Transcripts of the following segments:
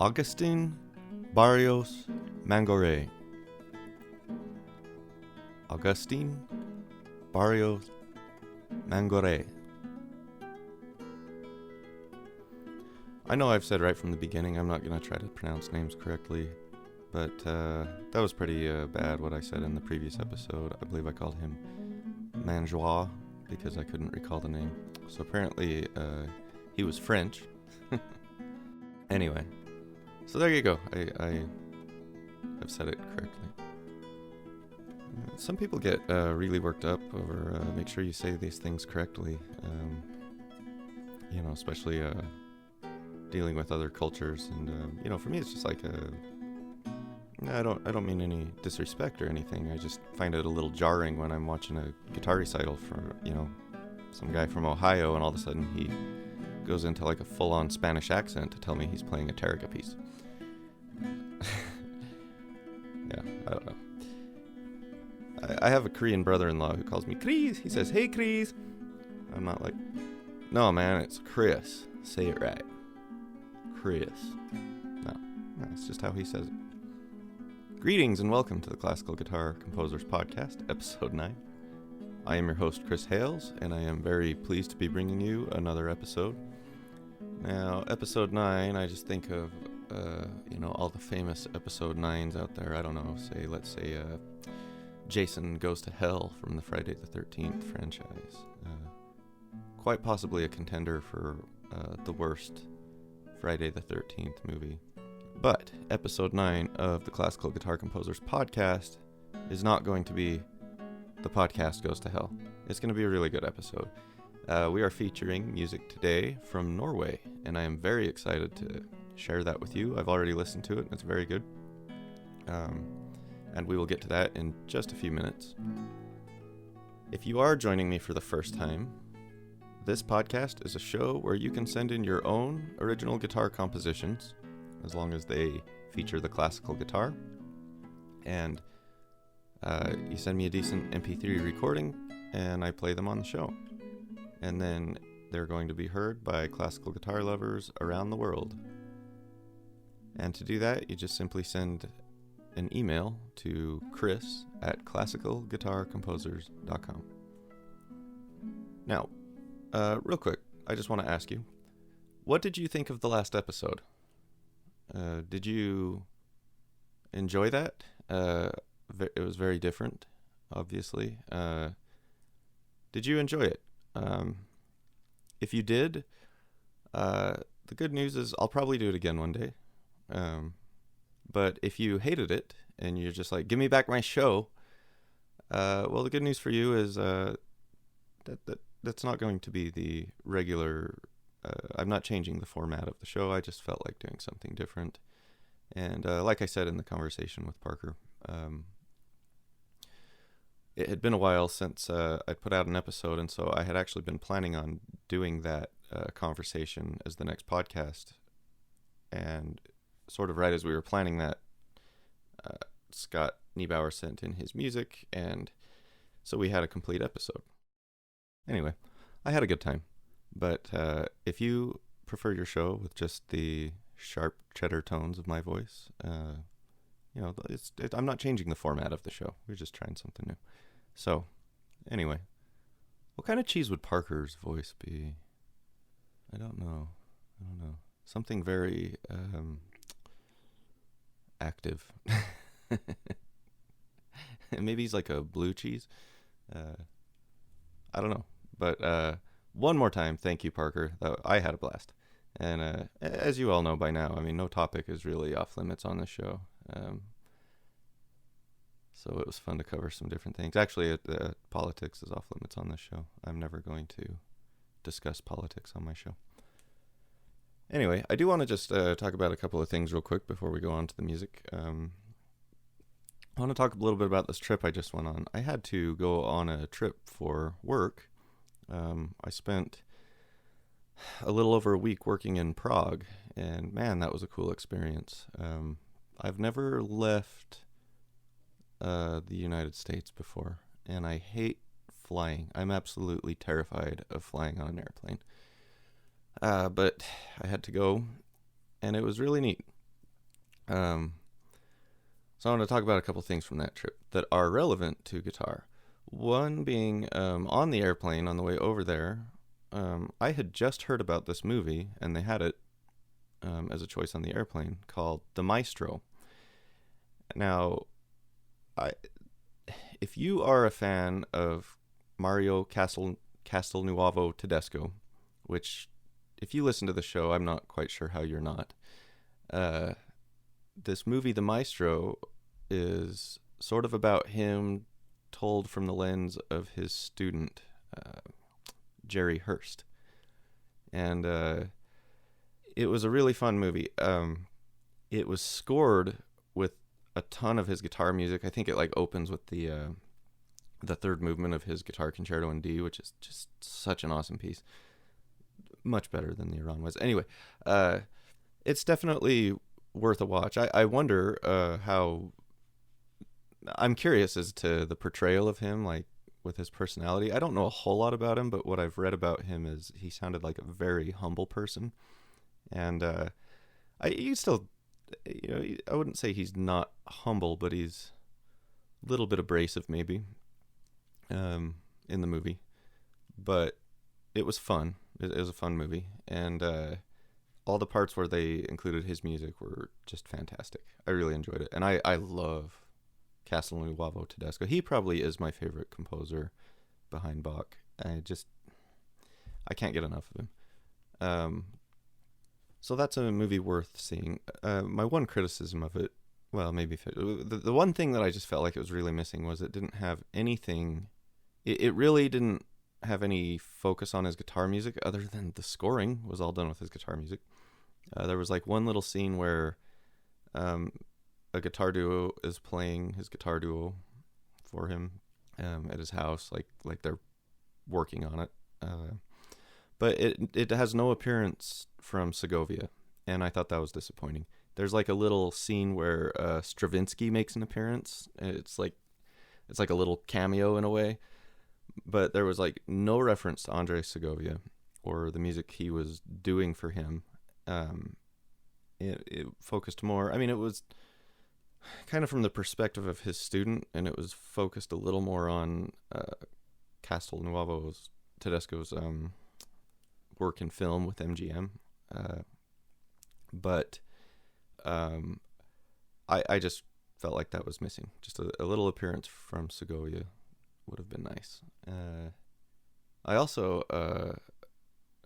Agustin Barrios Mangoré. Agustin Barrios Mangoré. I know I've said right from the beginning I'm not going to try to pronounce names correctly, but that was pretty bad what I said in the previous episode. I believe I called him Manjois because I couldn't recall the name. So apparently he was French. Anyway, so there you go. I have said it correctly. Some people get really worked up over make sure you say these things correctly. Especially dealing with other cultures, and for me it's just like I don't mean any disrespect or anything. I just find it a little jarring when I'm watching a guitar recital for some guy from Ohio, and all of a sudden he goes into like a full-on Spanish accent to tell me he's playing a Tarraga piece. Yeah, I don't know. I have a Korean brother-in-law who calls me Chris. He says, "Hey, Chris." I'm not like, "No, man, it's Chris. Say it right. Chris." No, that's just how he says it. Greetings and welcome to the Classical Guitar Composers Podcast, Episode 9. I am your host, Chris Hales, and I am very pleased to be bringing you another episode. Now, Episode 9, I just think of, all the famous Episode 9s out there. I don't know, let's say Jason Goes to Hell from the Friday the 13th franchise. Quite possibly a contender for the worst Friday the 13th movie. But Episode 9 of the Classical Guitar Composers Podcast is not going to be The Podcast Goes to Hell. It's going to be a really good episode. We are featuring music today from Norway, and I am very excited to share that with you. I've already listened to it, and it's very good. And we will get to that in just a few minutes. If you are joining me for the first time, this podcast is a show where you can send in your own original guitar compositions, as long as they feature the classical guitar. And you send me a decent MP3 recording, and I play them on the show. And then they're going to be heard by classical guitar lovers around the world. And to do that, you just simply send an email to chris@classicalguitarcomposers.com. Now, real quick, I just want to ask you, what did you think of the last episode? Did you enjoy that? It was very different, obviously. Did you enjoy it? If you did, the good news is I'll probably do it again one day. But if you hated it and you're just like, "Give me back my show," well, the good news for you is that's not going to be the regular. I'm not changing the format of the show. I just felt like doing something different. And like I said in the conversation with Parker, it had been a while since I'd put out an episode, and so I had actually been planning on doing that conversation as the next podcast. And sort of right as we were planning that, Scott Niebauer sent in his music, and so we had a complete episode. Anyway, I had a good time. But if you prefer your show with just the sharp cheddar tones of my voice, I'm not changing the format of the show. We're just trying something new. So, anyway, what kind of cheese would Parker's voice be? I don't know. Something very active. Maybe he's like a blue cheese. I don't know. But one more time, thank you, Parker. I had a blast. And as you all know by now, no topic is really off limits on this show. So it was fun to cover some different things. Actually, politics is off limits on this show. I'm never going to discuss politics on my show. Anyway, I do want to just talk about a couple of things real quick before we go on to the music. I want to talk a little bit about this trip I just went on. I had to go on a trip for work. I spent a little over a week working in Prague, and man, that was a cool experience. I've never left the United States before, and I hate flying. I'm absolutely terrified of flying on an airplane. But I had to go, and it was really neat. Um, so I want to talk about a couple things from that trip that are relevant to guitar. One being on the airplane on the way over there, I had just heard about this movie, and they had it as a choice on the airplane, called The Maestro. Now, I if you are a fan of Mario Castelnuovo Tedesco, which if you listen to the show, I'm not quite sure how you're not. Uh, this movie, The Maestro, is sort of about him told from the lens of his student, Jerry Hurst. And it was a really fun movie. It was scored with a ton of his guitar music. I think it like opens with the third movement of his Guitar Concerto in D, which is just such an awesome piece. Much better than the Iran was. Anyway, it's definitely worth a watch. I wonder how. I'm curious as to the portrayal of him, like with his personality. I don't know a whole lot about him, but what I've read about him is he sounded like a very humble person, and you still, I wouldn't say he's not humble, but he's a little bit abrasive maybe, in the movie. But it was fun. It was a fun movie, and all the parts where they included his music were just fantastic. I really enjoyed it, and I love Castelnuovo Tedesco. He probably is my favorite composer behind Bach. I can't get enough of him. So that's a movie worth seeing. My one criticism of it, well, maybe the one thing that I just felt like it was really missing was it didn't have anything. It really didn't have any focus on his guitar music other than the scoring was all done with his guitar music. There was like one little scene where a guitar duo is playing his guitar duo for him at his house, like they're working on it. But it has no appearance from Segovia, and I thought that was disappointing. There's like a little scene where Stravinsky makes an appearance. It's like a little cameo in a way, but there was like no reference to Andres Segovia or the music he was doing for him. It focused more. I mean, it was kind of from the perspective of his student, and it was focused a little more on Castelnuovo Tedesco's work in film with MGM. But I just felt like that was missing. Just a little appearance from Segovia would have been nice. I also,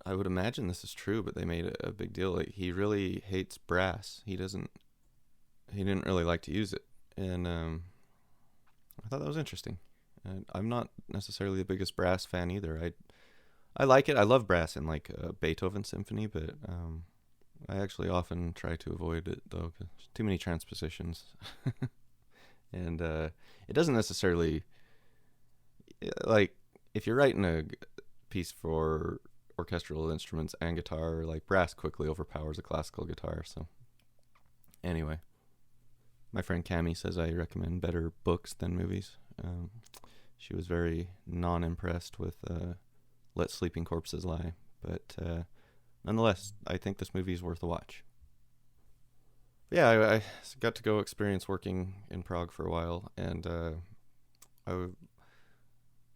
I would imagine this is true, but they made a big deal. Like, he really hates brass. He didn't really like to use it. And I thought that was interesting. I'm not necessarily the biggest brass fan either. I like it. I love brass in like a Beethoven symphony, but I actually often try to avoid it though, 'cause too many transpositions. And it doesn't necessarily, like, if you're writing a piece for orchestral instruments and guitar, like, brass quickly overpowers a classical guitar. So anyway, my friend Cami says I recommend better books than movies. She was very non-impressed with Let Sleeping Corpses Lie, but nonetheless, I think this movie is worth a watch. Yeah, I got to go experience working in Prague for a while, and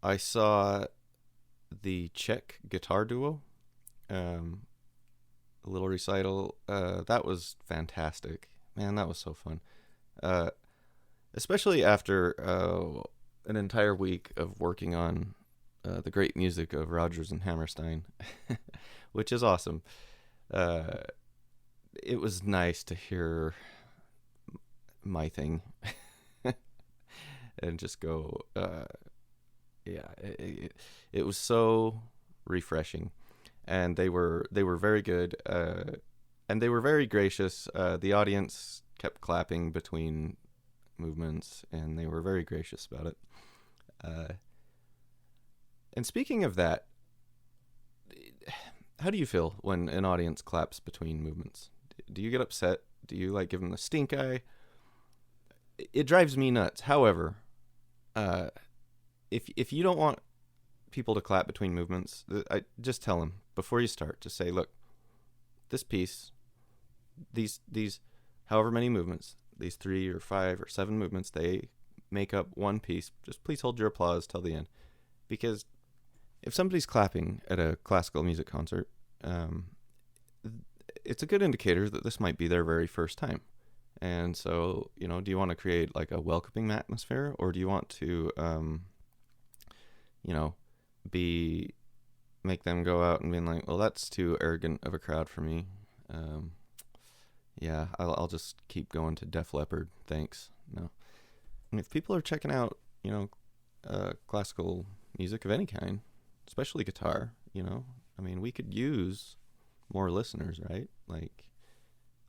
I saw the Czech guitar duo, a little recital. That was fantastic. Man, that was so fun. Especially after an entire week of working on the great music of Rodgers and Hammerstein, which is awesome. It was nice to hear my thing and just go, yeah, it was so refreshing, and they were very good, and they were very gracious. The audience kept clapping between movements, and they were very gracious about it. And speaking of that, how do you feel when an audience claps between movements? Do you get upset? Do you like give them the stink eye? It drives me nuts. However, if you don't want people to clap between movements, I just tell them before you start. Just say, look, this piece, these however many movements, these 3 or 5 or 7 movements, they make up one piece. Just please hold your applause till the end. Because if somebody's clapping at a classical music concert, it's a good indicator that this might be their very first time. And so, do you want to create like a welcoming atmosphere, or do you want to, make them go out and be like, well, that's too arrogant of a crowd for me. I'll just keep going to Def Leppard. Thanks. No. And if people are checking out, classical music of any kind, especially guitar, we could use more listeners, right? Like,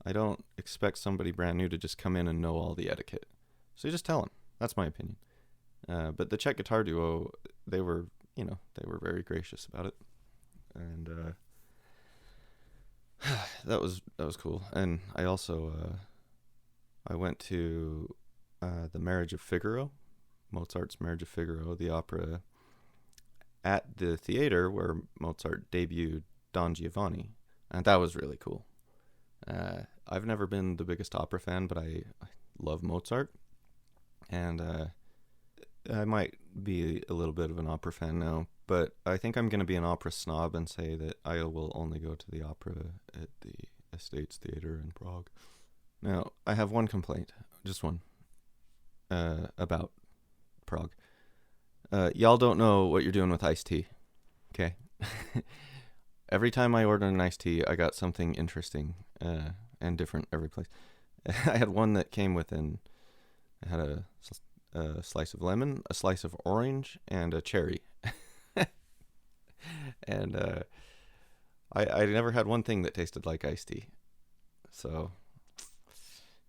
I don't expect somebody brand new to just come in and know all the etiquette. So you just tell them. That's my opinion. But the Czech Guitar Duo, they were very gracious about it. And that was cool. And I also I went to the Marriage of Figaro, Mozart's Marriage of Figaro, the opera, at the theater where Mozart debuted Don Giovanni, and that was really cool. I've never been the biggest opera fan, but I love Mozart, and I might be a little bit of an opera fan now, but I think I'm going to be an opera snob and say that I will only go to the opera at the Estates Theater in Prague. Now, I have one complaint, just one, about Prague. Y'all don't know what you're doing with iced tea, okay? Every time I ordered an iced tea, I got something interesting and different every place. I had one that came with it had a slice of lemon, a slice of orange, and a cherry. And I never had one thing that tasted like iced tea. So,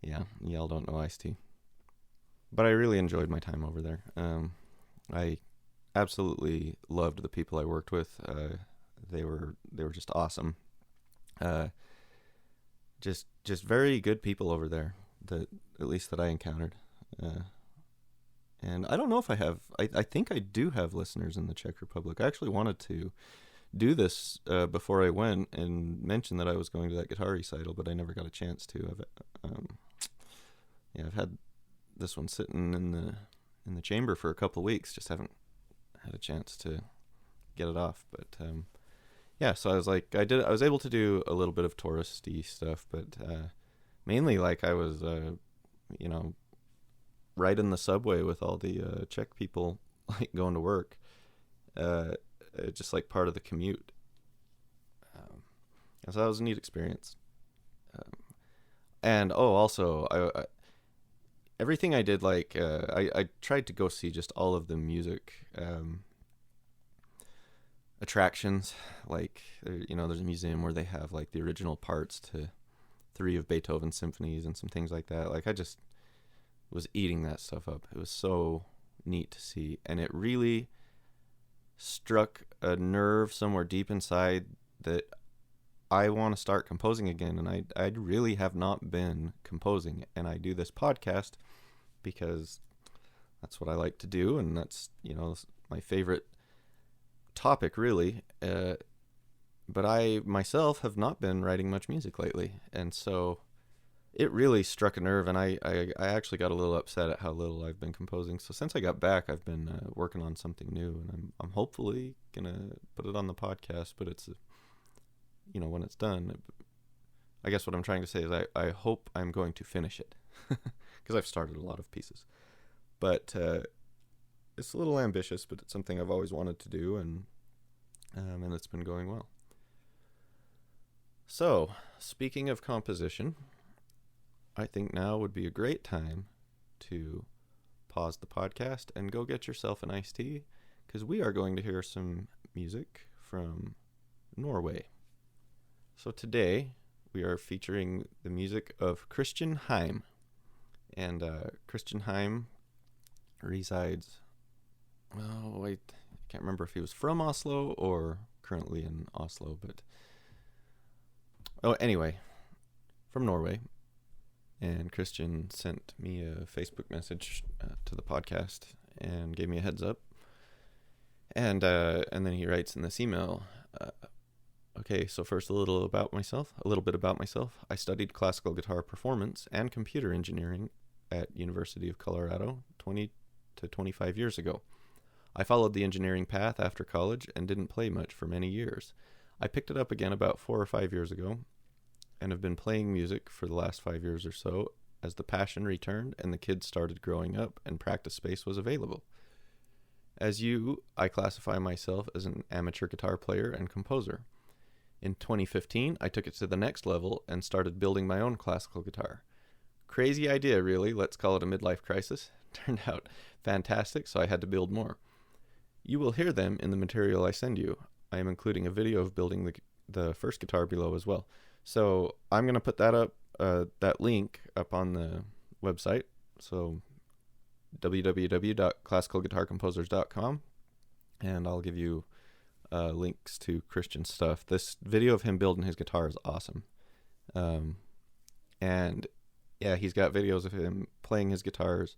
yeah, y'all don't know iced tea. But I really enjoyed my time over there. I absolutely loved the people I worked with. They were just awesome. Just very good people over there, that at least that I encountered. And I don't know if I have. I think I do have listeners in the Czech Republic. I actually wanted to do this before I went and mention that I was going to that guitar recital, but I never got a chance to. I've had this one sitting in the chamber for a couple of weeks. Just haven't had a chance to get it off. But so I was like, I was able to do a little bit of touristy stuff, but mainly like I was, right in the subway with all the Czech people, like going to work, just like part of the commute. So that was a neat experience. And also I everything I did, like I tried to go see just all of the music attractions. Like, there's a museum where they have like the original parts to 3 of Beethoven's symphonies and some things like that. Like, I just was eating that stuff up. It was so neat to see, and it really struck a nerve somewhere deep inside that I want to start composing again. And I really have not been composing, and I do this podcast because that's what I like to do, and that's my favorite topic, really. But I myself have not been writing much music lately, and so it really struck a nerve, and I actually got a little upset at how little I've been composing. So since I got back, I've been working on something new, and I'm hopefully gonna put it on the podcast. But it's when it's done, I guess what I'm trying to say is I hope I'm going to finish it, because I've started a lot of pieces. But it's a little ambitious, but it's something I've always wanted to do, and it's been going well. So, speaking of composition, I think now would be a great time to pause the podcast and go get yourself an iced tea, because we are going to hear some music from Norway. So today we are featuring the music of Christian Heim, and Christian Heim resides, I can't remember if he was from Oslo or currently in Oslo, but anyway, from Norway. And Christian sent me a Facebook message to the podcast and gave me a heads up. And then he writes in this email, Okay, so first a little bit about myself. I studied classical guitar performance and computer engineering at University of Colorado 20 to 25 years ago. I followed the engineering path after college and didn't play much for many years. I picked it up again about 4 or 5 years ago and have been playing music for the last 5 years or so as the passion returned and the kids started growing up and practice space was available. As you, I classify myself as an amateur guitar player and composer. In 2015, I took it to the next level and started building my own classical guitar. Crazy idea, really. Let's call it a midlife crisis. Turned out fantastic, so I had to build more. You will hear them in the material I send you. I am including a video of building the first guitar below as well. So I'm going to put that link up on the website. So www.classicalguitarcomposers.com, and I'll give you links to Christian stuff. This video of him building his guitar is awesome. And yeah, he's got videos of him playing his guitars,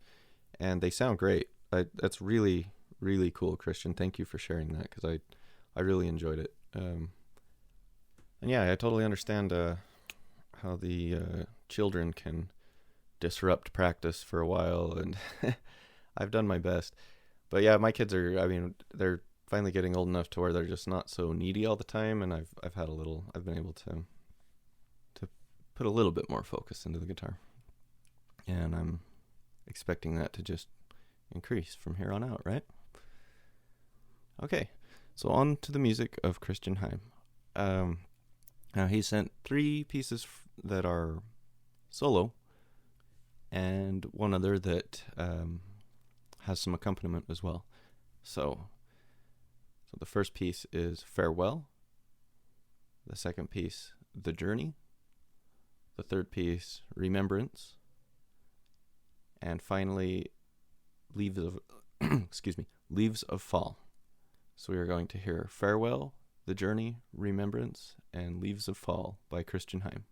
and they sound great. That's really, really cool, Christian. Thank you for sharing that, because I really enjoyed it. And yeah, I totally understand how the children can disrupt practice for a while, and I've done my best. But yeah, my kids they're finally getting old enough to where they're just not so needy all the time, and I've been able to put a little bit more focus into the guitar, and I'm expecting that to just increase from here on out, right? Okay, so on to the music of Christian Heim. Now he sent 3 pieces that are solo, and one other that has some accompaniment as well. So the first piece is Farewell. The second piece, The Journey. The third piece, Remembrance. And finally, Leaves of Fall. So we are going to hear Farewell, The Journey, Remembrance, and Leaves of Fall by Christian Heim.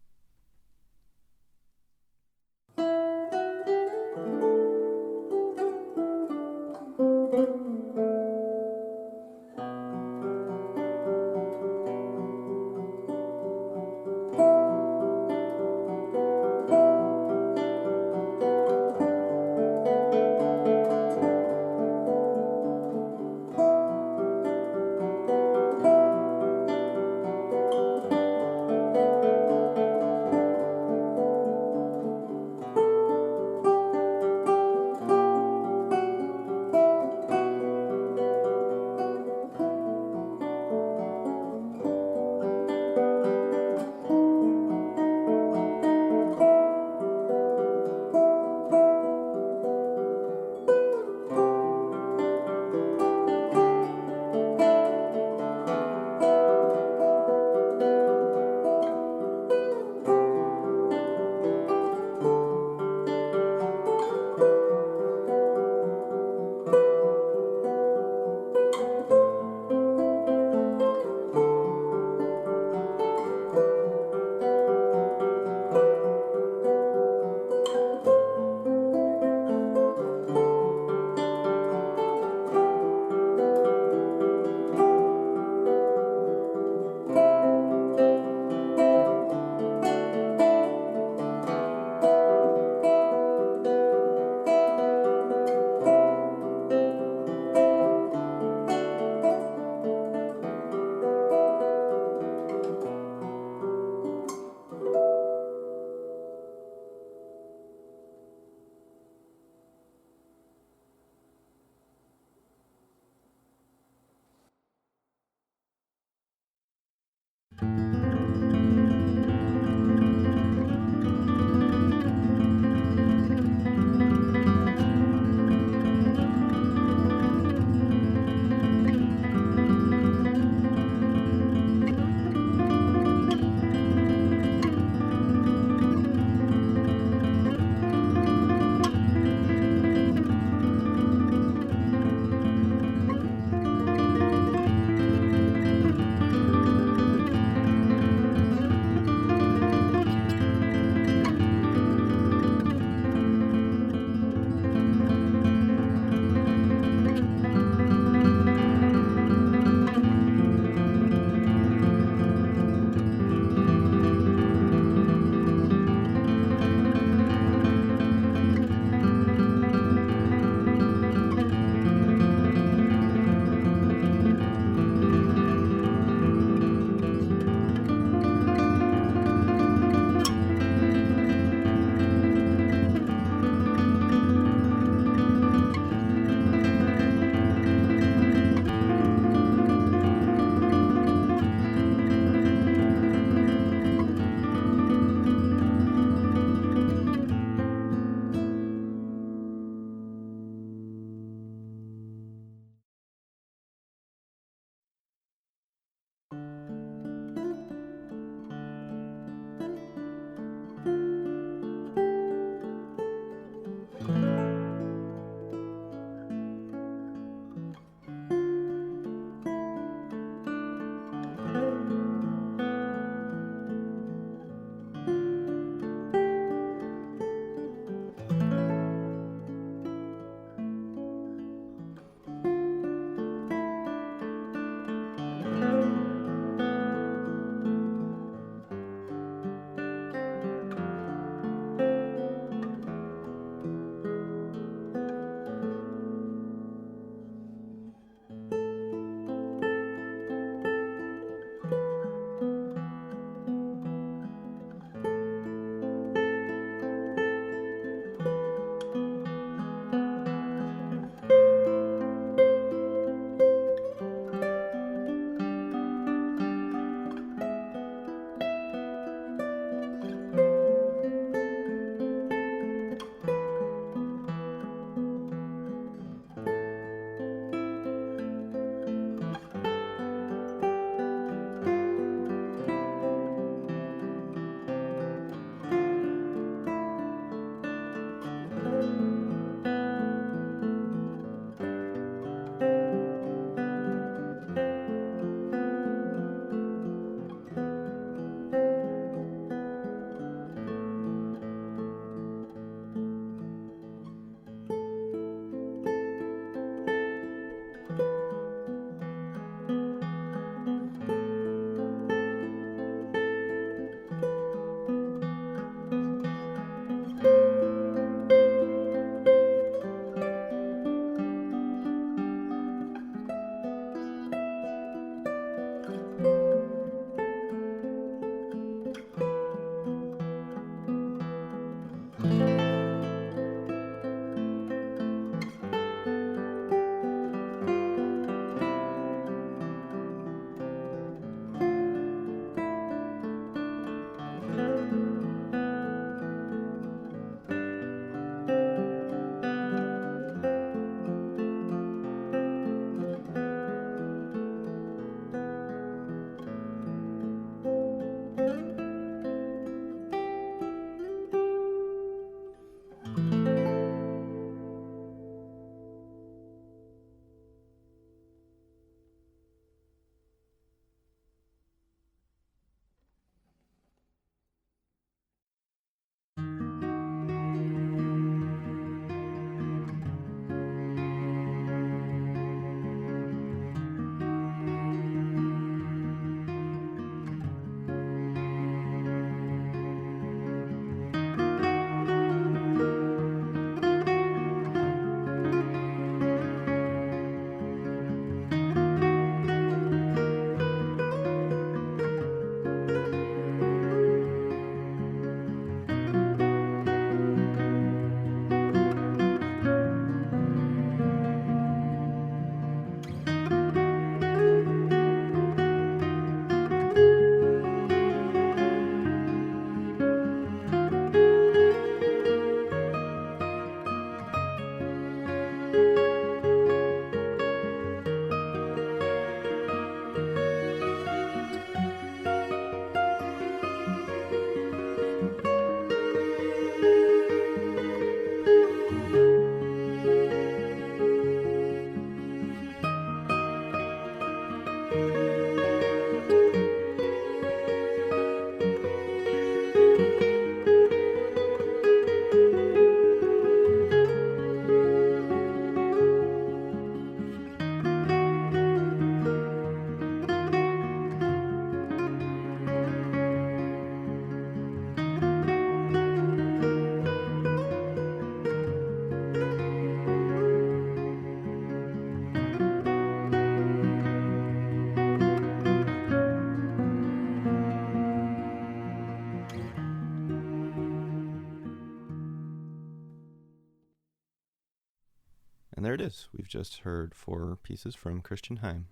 And there it is. We've just heard 4 pieces from Christian Heim.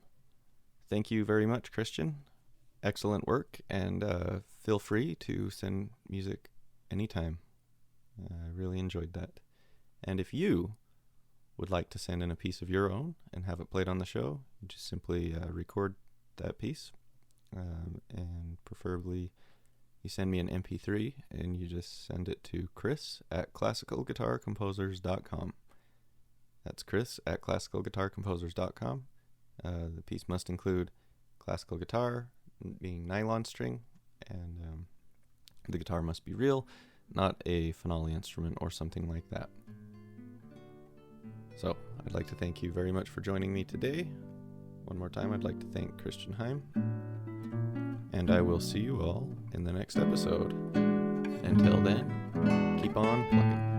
Thank you very much, Christian. Excellent work, and feel free to send music anytime. I really enjoyed that. And if you would like to send in a piece of your own and have it played on the show, you just simply record that piece, and preferably you send me an MP3 and you just send it to chris@classicalguitarcomposers.com. That's chris@classicalguitarcomposers.com. The piece must include classical guitar, being nylon string, and the guitar must be real, not a Finale instrument or something like that. So, I'd like to thank you very much for joining me today. One more time, I'd like to thank Christian Heim. And I will see you all in the next episode. Until then, keep on plucking.